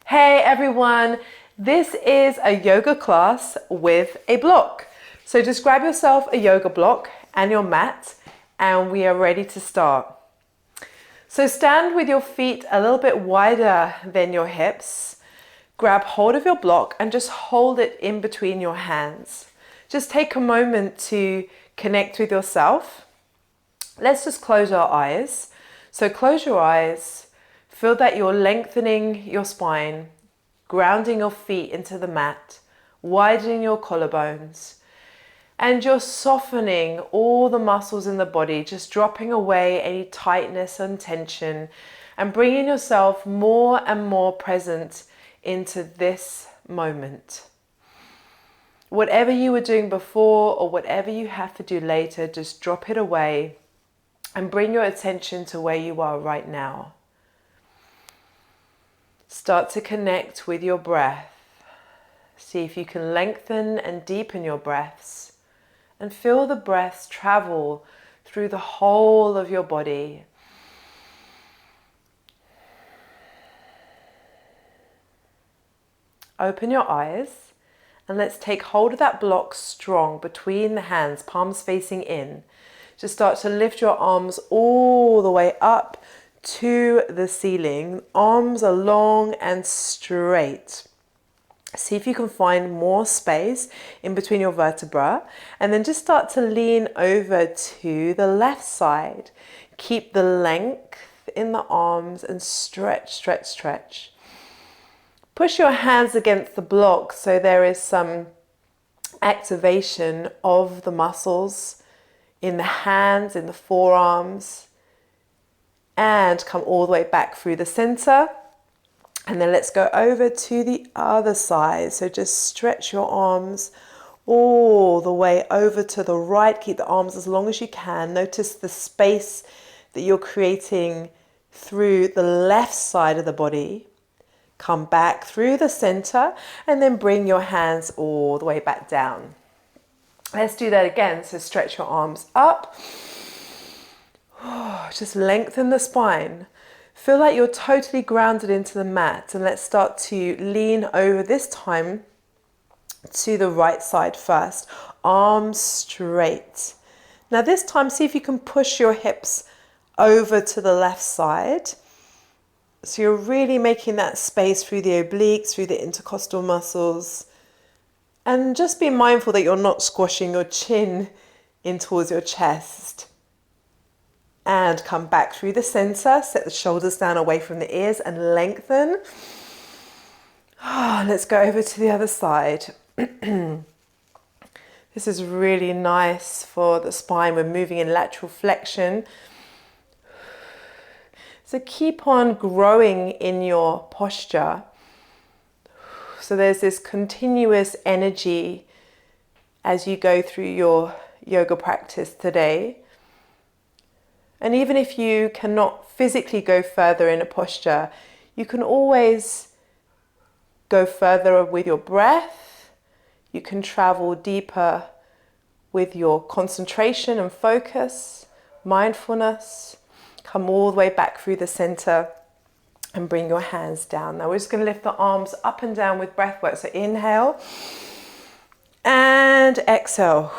Hey everyone, this is a yoga class with a block. So just grab yourself a yoga block and your mat and we are ready to start. So stand with your feet a little bit wider than your hips. Grab hold of your block and just hold it in between your hands. Just take a moment to connect with yourself. Let's just close our eyes. So close your eyes. Feel that you're lengthening your spine, grounding your feet into the mat, widening your collarbones, and you're softening all the muscles in the body, just dropping away any tightness and tension and bringing yourself more and more present into this moment. Whatever you were doing before or whatever you have to do later, just drop it away and bring your attention to where you are right now. Start to connect with your breath. See if you can lengthen and deepen your breaths and feel the breaths travel through the whole of your body. Open your eyes and let's take hold of that block strong between the hands, palms facing in. Just start to lift your arms all the way up to the ceiling. Arms are long and straight. See if you can find more space in between your vertebrae and then just start to lean over to the left side. Keep the length in the arms and stretch, stretch, stretch. Push your hands against the block so there is some activation of the muscles in the hands, in the forearms. And come all the way back through the center. And then let's go over to the other side. So just stretch your arms all the way over to the right. Keep the arms as long as you can. Notice the space that you're creating through the left side of the body. Come back through the center and then bring your hands all the way back down. Let's do that again. So stretch your arms up. Just lengthen the spine. Feel like you're totally grounded into the mat, and let's start to lean over this time to the right side first. Arms straight. Now this time see if you can push your hips over to the left side. So you're really making that space through the obliques, through the intercostal muscles. And just be mindful that you're not squashing your chin in towards your chest. And come back through the center, set the shoulders down away from the ears and lengthen. Let's go over to the other side. This is really nice for the spine. We're moving in lateral flexion. So keep on growing in your posture. So there's this continuous energy as you go through your yoga practice today. And even if you cannot physically go further in a posture, you can always go further with your breath. You can travel deeper with your concentration and focus, mindfulness. Come all the way back through the center and bring your hands down. Now we're just going to lift the arms up and down with breath work. So inhale and exhale.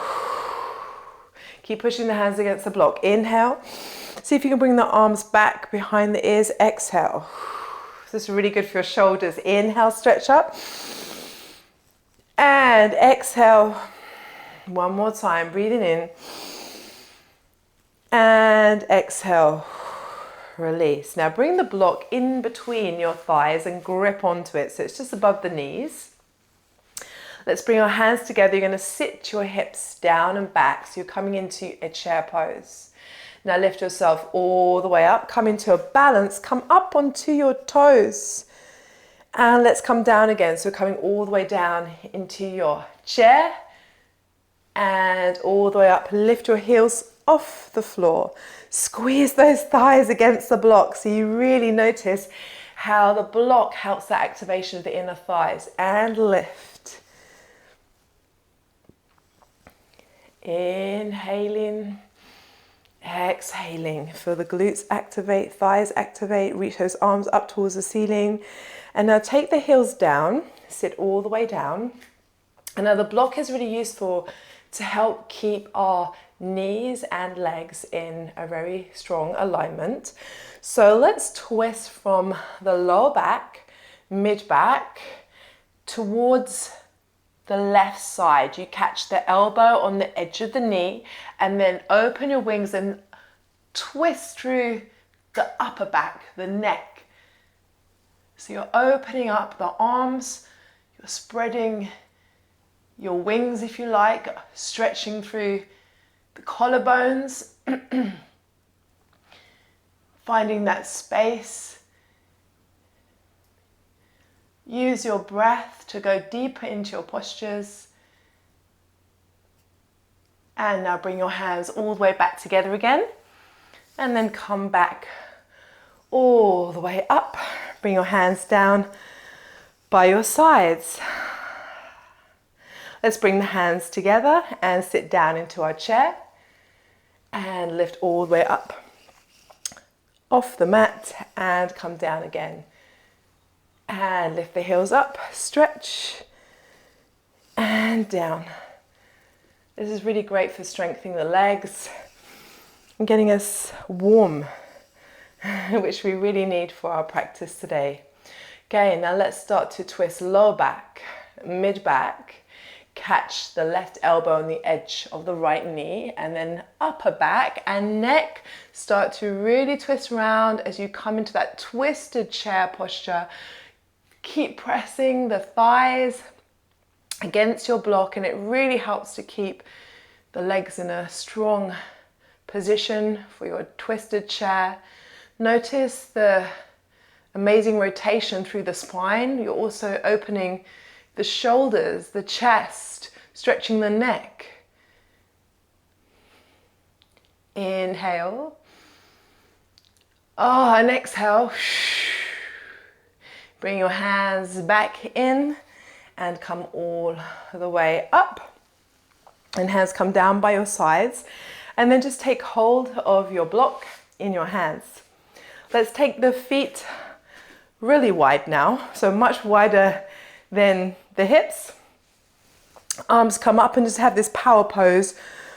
Keep pushing the hands against the block. Inhale. See if you can bring the arms back behind the ears. Exhale. This is really good for your shoulders. Inhale, stretch up. And exhale. One more time. Breathing in. And exhale. Release. Now bring the block in between your thighs and grip onto it. So it's just above the knees. Let's bring our hands together. You're going to sit your hips down and back. So you're coming into a chair pose. Now lift yourself all the way up. Come into a balance. Come up onto your toes. And let's come down again. So coming all the way down into your chair. And all the way up. Lift your heels off the floor. Squeeze those thighs against the block. So you really notice how the block helps that activation of the inner thighs. And lift. Inhaling, exhaling. Feel the glutes activate, thighs activate. Reach those arms up towards the ceiling And now take the heels down, sit all the way down. And now the block is really useful to help keep our knees and legs in a very strong alignment. So let's twist from the lower back, mid back, towards the left side. You catch the elbow on the edge of the knee and then open your wings and twist through the upper back, the neck. So you're opening up the arms, you're spreading your wings if you like, stretching through the collarbones, finding that space. Use your breath to go deeper into your postures. And now bring your hands all the way back together again. And then come back all the way up. Bring your hands down by your sides. Let's bring the hands together and sit down into our chair. And lift all the way up off the mat and come down again. And lift the heels up, stretch, and down. This is really great for strengthening the legs and getting us warm, which we really need for our practice today. Okay, now let's start to twist lower back, mid back, catch the left elbow on the edge of the right knee, and then upper back and neck. Start to really twist around as you come into that twisted chair posture. Keep pressing the thighs against your block, and it really helps to keep the legs in a strong position for your twisted chair. Notice the amazing rotation through the spine. You're also opening the shoulders, the chest, stretching the neck. Inhale. And exhale. Bring your hands back in and come all the way up. And hands come down by your sides. And then just take hold of your block in your hands. Let's take the feet really wide now. So much wider than the hips. Arms come up and just have this power pose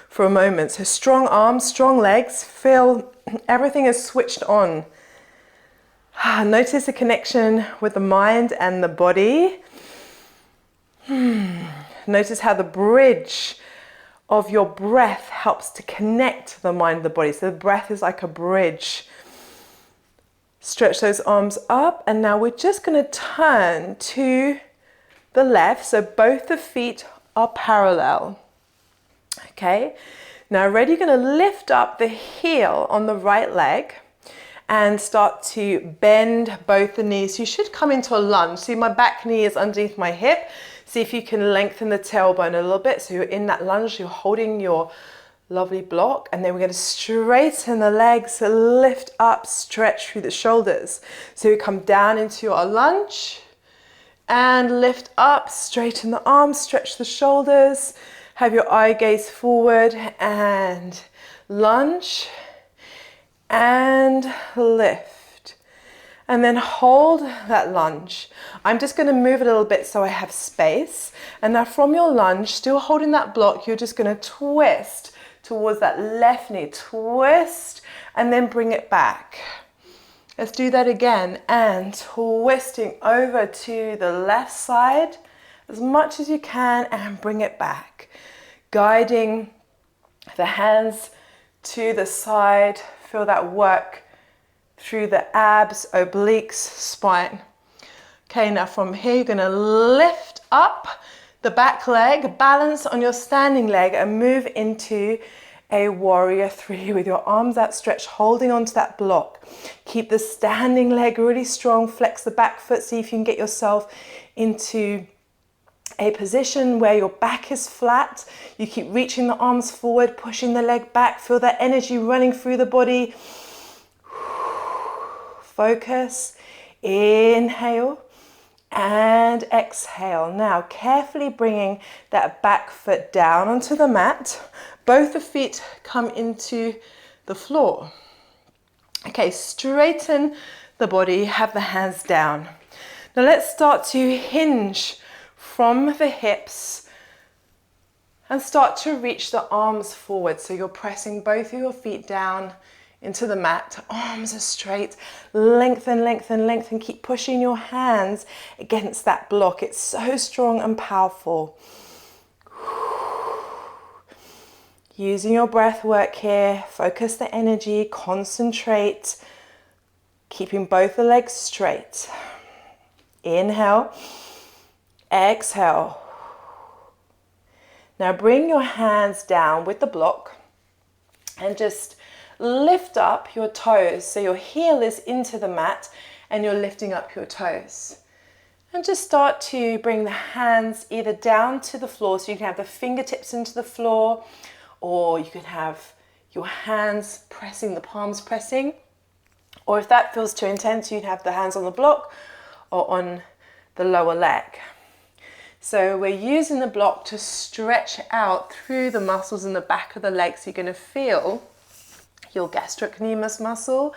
for a moment. So strong arms, strong legs. Feel everything is switched on. Notice the connection with the mind and the body. Notice how the bridge of your breath helps to connect the mind and the body. So the breath is like a bridge. Stretch those arms up, and now we're just going to turn to the left, so both the feet are parallel. Okay, now ready, you're going to lift up the heel on the right leg and start to bend both the knees. You should come into a lunge. See, my back knee is underneath my hip. See if you can lengthen the tailbone a little bit. So you're in that lunge, you're holding your lovely block, and then we're going to straighten the legs, lift up, stretch through the shoulders. So you come down into your lunge and lift up, straighten the arms, stretch the shoulders, have your eye gaze forward and lunge and lift. And then hold that lunge. I'm just going to move a little bit so I have space. And now from your lunge, still holding that block, you're just going to twist towards that left knee. Twist and then bring it back. Let's do that again. And twisting over to the left side as much as you can and bring it back. Guiding the hands to the side. Feel that work through the abs, obliques, spine. Okay, now from here you're going to lift up the back leg, balance on your standing leg and move into a warrior three with your arms outstretched, holding onto that block. Keep the standing leg really strong, flex the back foot, see if you can get yourself into a position where your back is flat. You keep reaching the arms forward, pushing the leg back, feel that energy running through the body. Focus, inhale and exhale. Now carefully bringing that back foot down onto the mat. Both the feet come into the floor. Okay, straighten the body, have the hands down. Now let's start to hinge from the hips and start to reach the arms forward. So you're pressing both of your feet down into the mat. Arms are straight. Lengthen, lengthen, lengthen. Keep pushing your hands against that block. It's so strong and powerful. Using your breath work here. Focus the energy. Concentrate. Keeping both the legs straight. Inhale. Exhale. Now bring your hands down with the block and just lift up your toes. So your heel is into the mat and you're lifting up your toes. And just start to bring the hands either down to the floor, so you can have the fingertips into the floor, or you can have your hands pressing, the palms pressing. Or if that feels too intense, you'd have the hands on the block or on the lower leg. So we're using the block to stretch out through the muscles in the back of the legs. So you're going to feel your gastrocnemius muscle,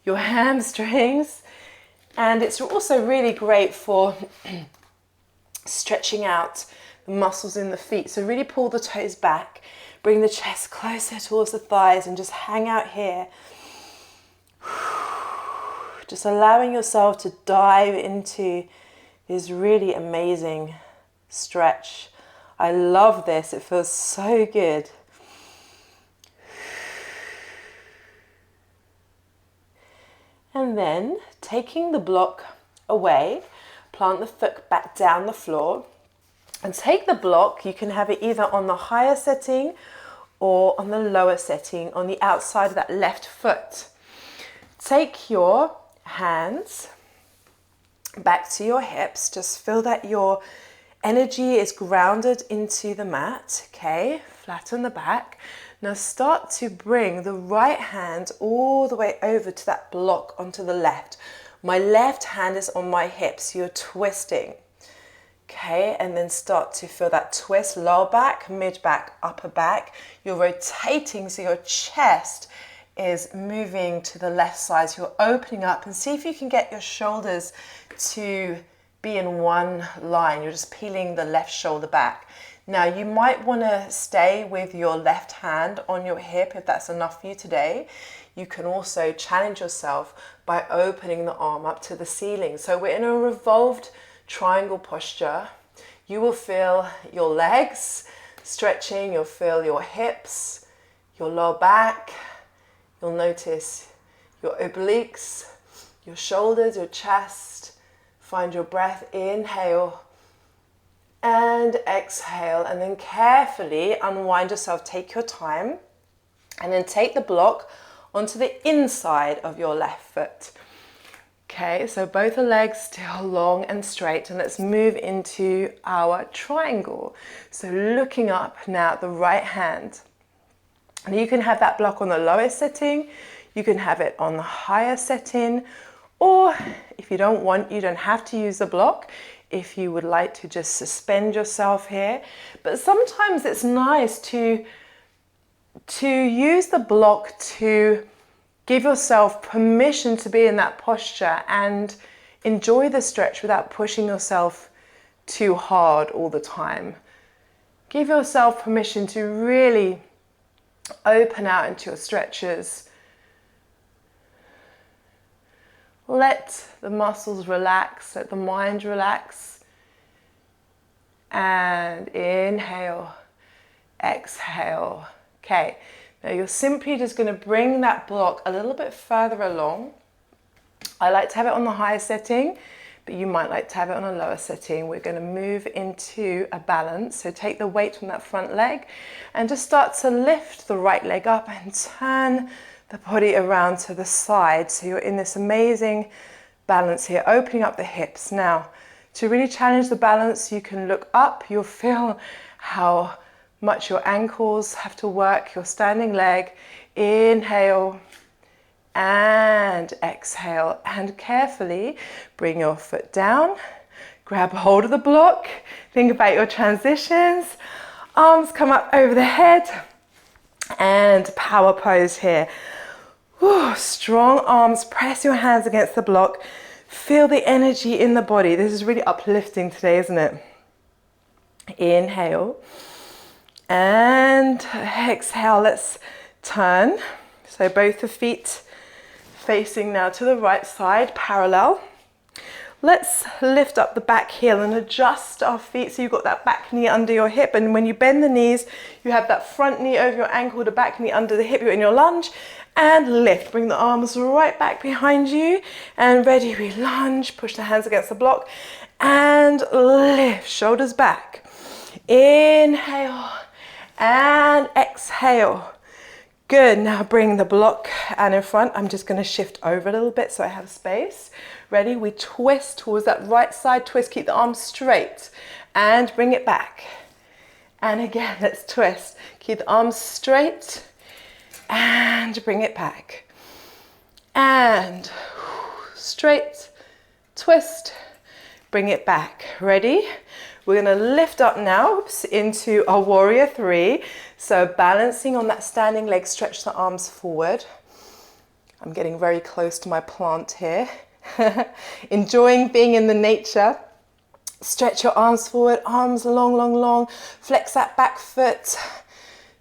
your hamstrings, and it's also really great for stretching out the muscles in the feet. So really pull the toes back, bring the chest closer towards the thighs and just hang out here. Just allowing yourself to dive into this really amazing stretch. I love this. It feels so good. And then taking the block away, plant the foot back down the floor and take the block. You can have it either on the higher setting or on the lower setting on the outside of that left foot. Take your hands back to your hips. Just feel that your energy is grounded into the mat. Okay, flatten the back. Now start to bring the right hand all the way over to that block onto the left. My left hand is on my hips. You're twisting. Okay, and then start to feel that twist, lower back, mid back, upper back. You're rotating so your chest is moving to the left side. So you're opening up, and see if you can get your shoulders to be in one line. You're just peeling the left shoulder back. Now you might want to stay with your left hand on your hip if that's enough for you today. You can also challenge yourself by opening the arm up to the ceiling. So we're in a revolved triangle posture. You will feel your legs stretching, you'll feel your hips, your lower back, you'll notice your obliques, your shoulders, your chest. Find your breath, inhale and exhale, and then carefully unwind yourself. Take your time and then take the block onto the inside of your left foot. Okay, so both the legs still long and straight, and let's move into our triangle. So looking up now at the right hand, and you can have that block on the lowest setting, you can have it on the higher setting, or if you don't want, you don't have to use the block. If you would like to just suspend yourself here, but sometimes it's nice to use the block to give yourself permission to be in that posture and enjoy the stretch without pushing yourself too hard all the time. Give yourself permission to really open out into your stretches. Let the muscles relax, let the mind relax. And inhale, exhale. Okay, now you're simply just going to bring that block a little bit further along. I like to have it on the higher setting, but you might like to have it on a lower setting. We're going to move into a balance. So take the weight from that front leg and just start to lift the right leg up and turn the body around to the side. So you're in this amazing balance here, opening up the hips. Now, to really challenge the balance, you can look up. You'll feel how much your ankles have to work, your standing leg. Inhale and exhale, and carefully bring your foot down, grab hold of the block, think about your transitions, arms come up over the head, and power pose here. Ooh, strong arms, press your hands against the block, Feel the energy in the body. This is really uplifting today, isn't it? Inhale and exhale. Let's turn. So both the feet facing now to the right side, parallel. Let's lift up the back heel and adjust our feet so you've got that back knee under your hip, and when you bend the knees you have that front knee over your ankle, the back knee under the hip. You're in your lunge and lift. Bring the arms right back behind you and ready, we lunge, push the hands against the block and lift, shoulders back. Inhale and exhale. Good, now bring the block and in front. I'm just going to shift over a little bit so I have space. Ready? We twist towards that right side twist. Keep the arms straight and bring it back. And again, let's twist. Keep the arms straight and bring it back. And straight, twist, bring it back. Ready? We're going to lift up now into our warrior three. So balancing on that standing leg, stretch the arms forward. I'm getting very close to my plant here. Enjoying being in the nature. Stretch your arms forward, arms long, long, long. Flex that back foot.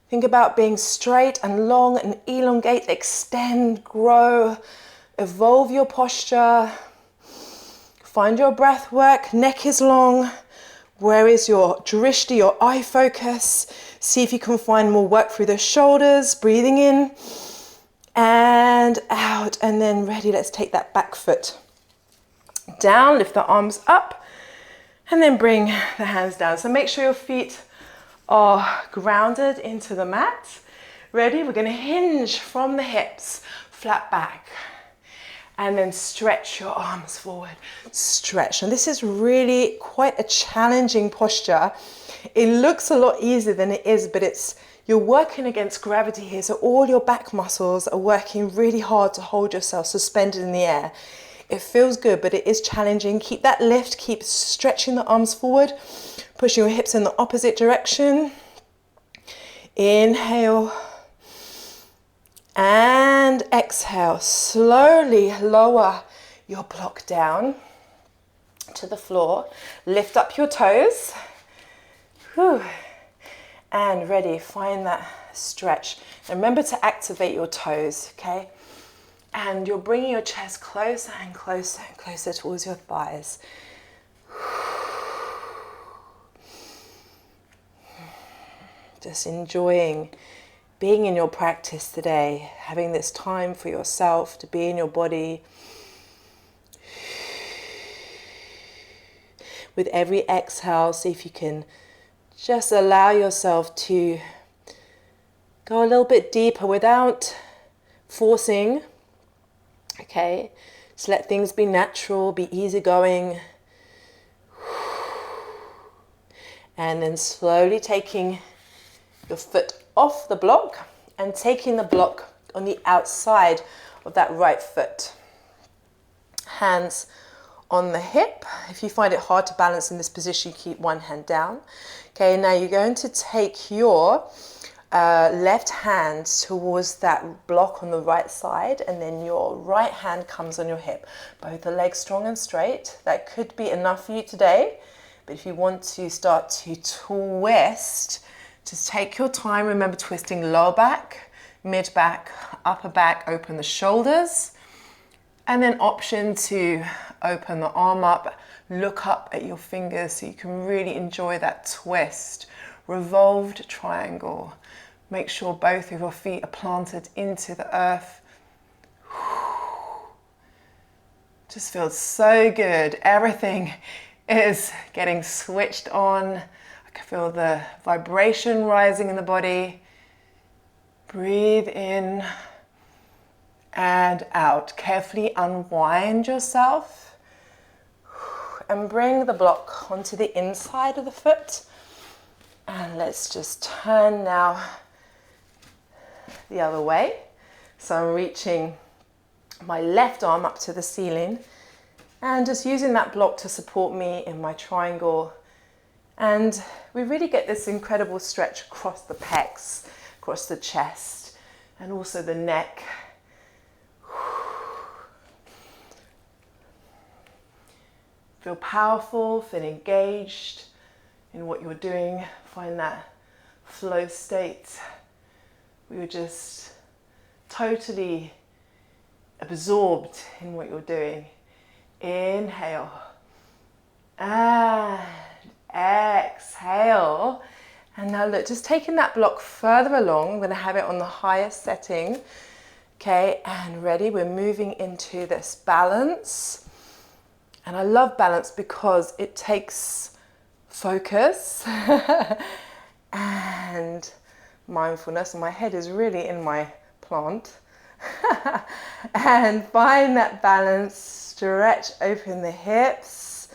Think about being straight and long and elongate, extend, grow, evolve your posture. Find your breath work, neck is long. Where is your drishti, your eye focus? See if you can find more work through the shoulders, breathing in and out, and then ready, let's take that back foot down, lift the arms up, and then bring the hands down. So make sure your feet are grounded into the mat. Ready? We're going to hinge from the hips, flat back. And then stretch your arms forward, stretch. And this is really quite a challenging posture. It looks a lot easier than it is, but you're working against gravity here. So all your back muscles are working really hard to hold yourself suspended in the air. It feels good, but it is challenging. Keep that lift, keep stretching the arms forward, pushing your hips in the opposite direction. Inhale. And exhale, slowly lower your block down to the floor. Lift up your toes. Whew. And ready, find that stretch. And remember to activate your toes, okay? And you're bringing your chest closer and closer and closer towards your thighs. Just enjoying being in your practice today, having this time for yourself to be in your body. With every exhale, see if you can just allow yourself to go a little bit deeper without forcing. Okay, just let things be natural, be easygoing. And then slowly taking your foot off the block and taking the block on the outside of that right foot. Hands on the hip. If you find it hard to balance in this position, keep one hand down. Okay, now you're going to take your left hand towards that block on the right side, and then your right hand comes on your hip. Both the legs strong and straight. That could be enough for you today, but if you want to start to twist, just take your time. Remember twisting lower back, mid back, upper back, open the shoulders, and then option to open the arm up, look up at your fingers so you can really enjoy that twist. Revolved triangle. Make sure both of your feet are planted into the earth. Just feels so good. Everything is getting switched on. I can feel the vibration rising in the body. Breathe in and out. Carefully unwind yourself and bring the block onto the inside of the foot. And let's just turn now the other way. So I'm reaching my left arm up to the ceiling and just using that block to support me in my triangle. And we really get this incredible stretch across the pecs, across the chest, and also the neck. Feel powerful, feel engaged in what you're doing. Find that flow state where you're just totally absorbed in what you're doing. Inhale and exhale. And now look, just taking that block further along. I'm going to have it on the highest setting. Okay, and ready, we're moving into this balance. And I love balance because it takes focus and mindfulness. And my head is really in my plant. And find that balance, stretch open the hips.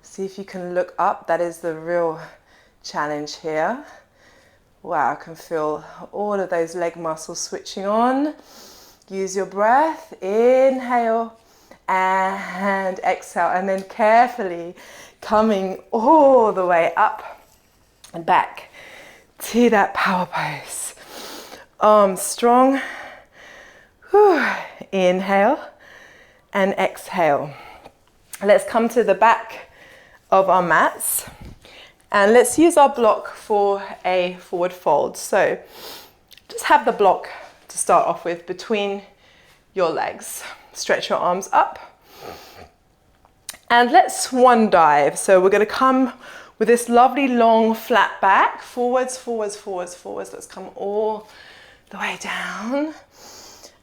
See if you can look up. That is the real challenge here. Wow, I can feel all of those leg muscles switching on. Use your breath, inhale and exhale, and then carefully coming all the way up and back to that power pose. Arms strong. Whew. Inhale and exhale. Let's come to the back of our mats and let's use our block for a forward fold. So just have the block to start off with between your legs. Stretch your arms up and let's swan dive. So we're going to come with this lovely long flat back, forwards, forwards, forwards, forwards. Let's come all the way down.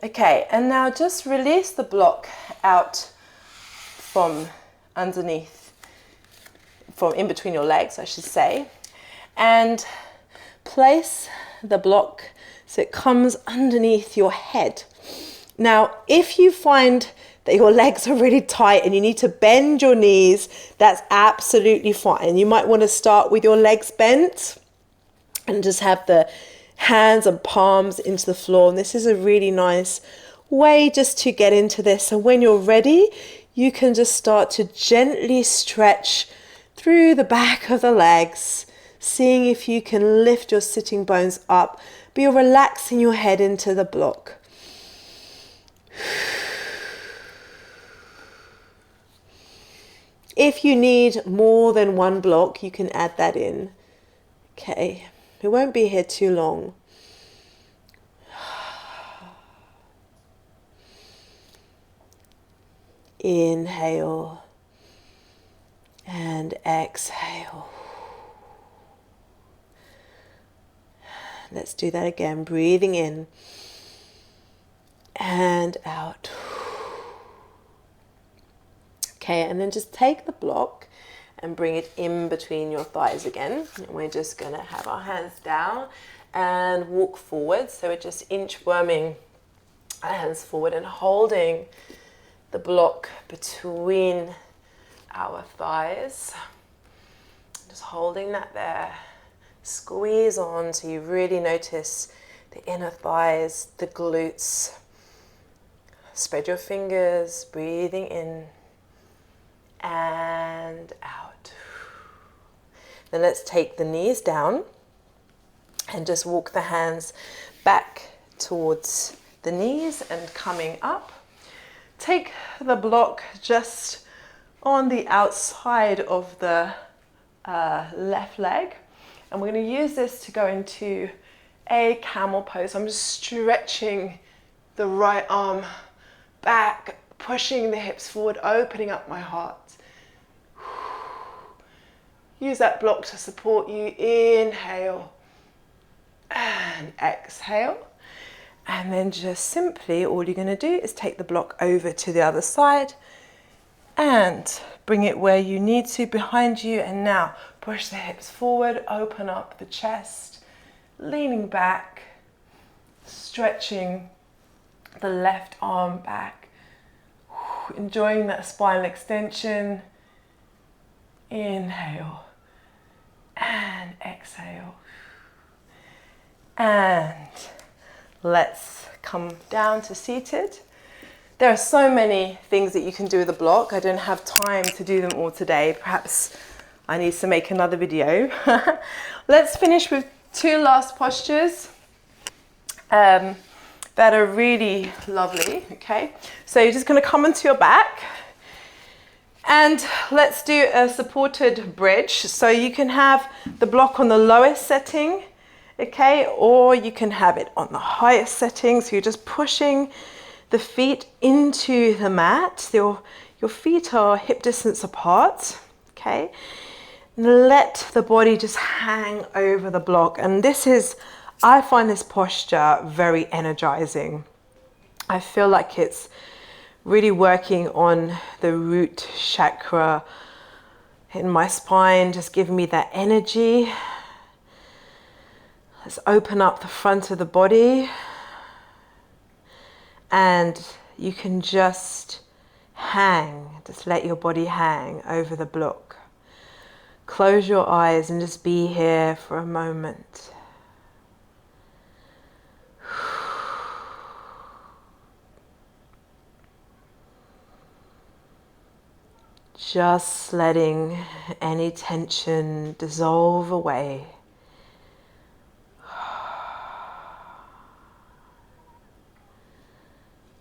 Okay, and now just release the block out from underneath, from in between your legs, I should say, and place the block so it comes underneath your head. Now, if you find that your legs are really tight and you need to bend your knees, that's absolutely fine. You might want to start with your legs bent and just have the hands and palms into the floor. And this is a really nice way just to get into this. So when you're ready, you can just start to gently stretch through the back of the legs, seeing if you can lift your sitting bones up, but you're relaxing your head into the block. If you need more than one block, you can add that in. Okay, we won't be here too long. Inhale and exhale. Let's do that again, breathing in and out. Okay, and then just take the block and bring it in between your thighs again. And we're just going to have our hands down and walk forward. So we're just inchworming our hands forward and holding the block between our thighs. Just holding that there. Squeeze on so you really notice the inner thighs, the glutes. Spread your fingers, breathing in and out. Then let's take the knees down and just walk the hands back towards the knees and coming up. Take the block just on the outside of the left leg, and we're going to use this to go into a camel pose. I'm just stretching the right arm back, pushing the hips forward, opening up my heart. Use that block to support you. Inhale and exhale. And then just simply, all you're going to do is take the block over to the other side and bring it where you need to behind you. And now push the hips forward, open up the chest, leaning back, stretching the left arm back, enjoying that spinal extension. Inhale and exhale. And let's come down to seated. There are so many things that you can do with a block. I don't have time to do them all today. Perhaps I need to make another video. Let's finish with two last postures that are really lovely, okay? So you're just gonna come onto your back And let's do a supported bridge. So you can have the block on the lowest setting, okay, or you can have it on the highest setting. So you're just pushing the feet into the mat. Your feet are hip distance apart, okay. Let the body just hang over the block. And I find this posture very energizing. I feel like it's really working on the root chakra in my spine, just giving me that energy. Let's open up the front of the body. And you can just let your body hang over the block. Close your eyes and just be here for a moment. Just letting any tension dissolve away.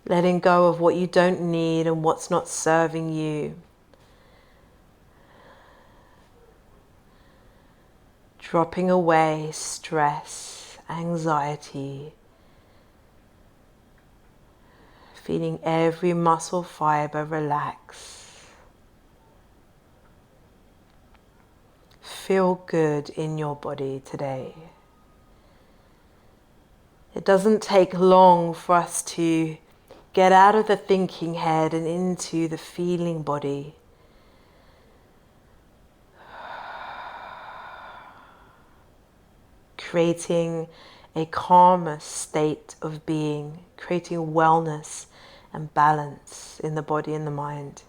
Letting go of what you don't need and what's not serving you. Dropping away stress, anxiety. Feeling every muscle fiber relax. Feel good in your body today. It doesn't take long for us to get out of the thinking head and into the feeling body. Creating a calmer state of being, creating wellness and balance in the body and the mind.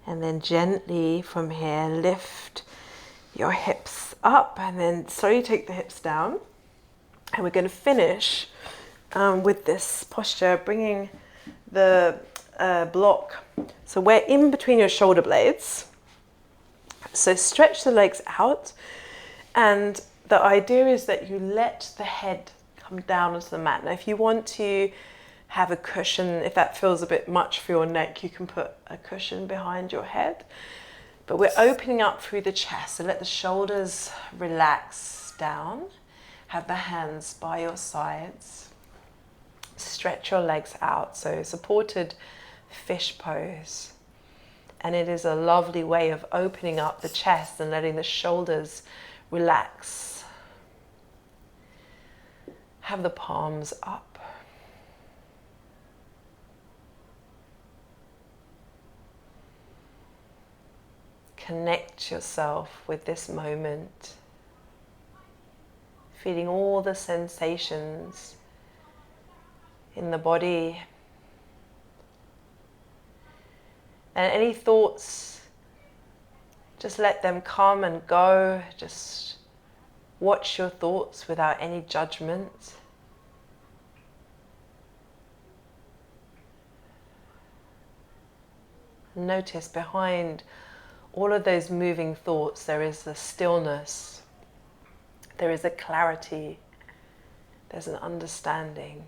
And then gently from here, lift your hips up and then slowly take the hips down. And we're going to finish with this posture, bringing the block. So we're in between your shoulder blades. So stretch the legs out. And the idea is that you let the head come down onto the mat. Now, if you want to have a cushion, if that feels a bit much for your neck, you can put a cushion behind your head. But we're opening up through the chest, so let the shoulders relax down. Have the hands by your sides. Stretch your legs out, so supported fish pose. And it is a lovely way of opening up the chest and letting the shoulders relax. Have the palms up. Connect yourself with this moment. Feeling all the sensations in the body. And any thoughts, just let them come and go. Just watch your thoughts without any judgment. Notice behind all of those moving thoughts, there is a stillness, there is a clarity, there's an understanding.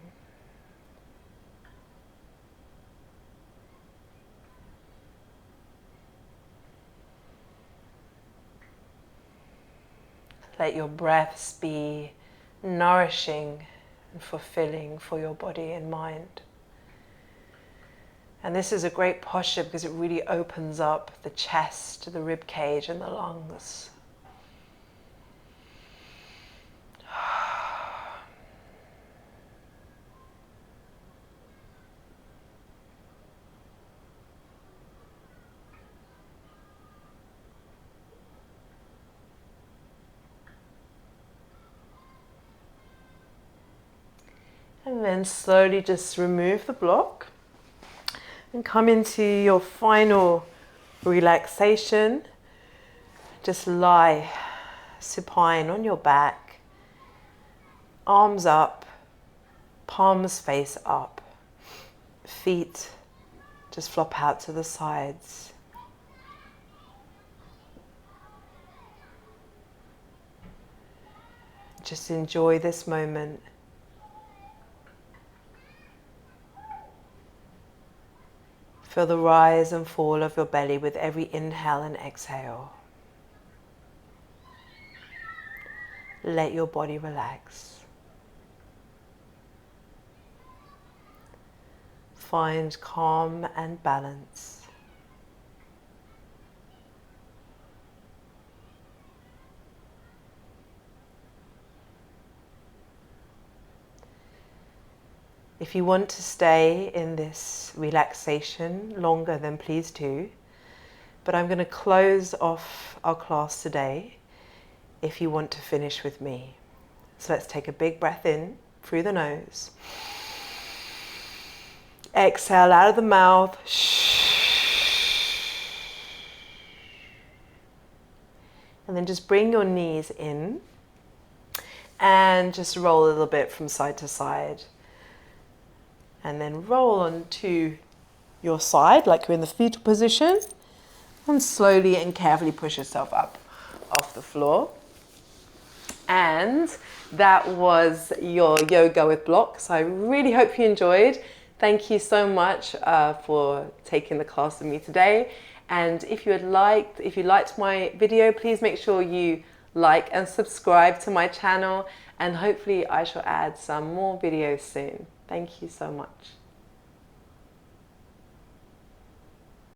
Let your breaths be nourishing and fulfilling for your body and mind. And this is a great posture because it really opens up the chest, the rib cage and the lungs. And then slowly just remove the block. And come into your final relaxation. Just lie supine on your back, arms up, palms face up, feet just flop out to the sides. Just enjoy this moment. Feel the rise and fall of your belly with every inhale and exhale. Let your body relax. Find calm and balance. If you want to stay in this relaxation longer, then please do. But I'm going to close off our class today if you want to finish with me. So let's take a big breath in through the nose. Exhale out of the mouth. And then just bring your knees in and just roll a little bit from side to side. And then roll onto your side like you're in the fetal position. And slowly and carefully push yourself up off the floor. And that was your yoga with blocks. I really hope you enjoyed. Thank you so much for taking the class with me today. And if you liked my video, please make sure you like and subscribe to my channel. And hopefully I shall add some more videos soon. Thank you so much.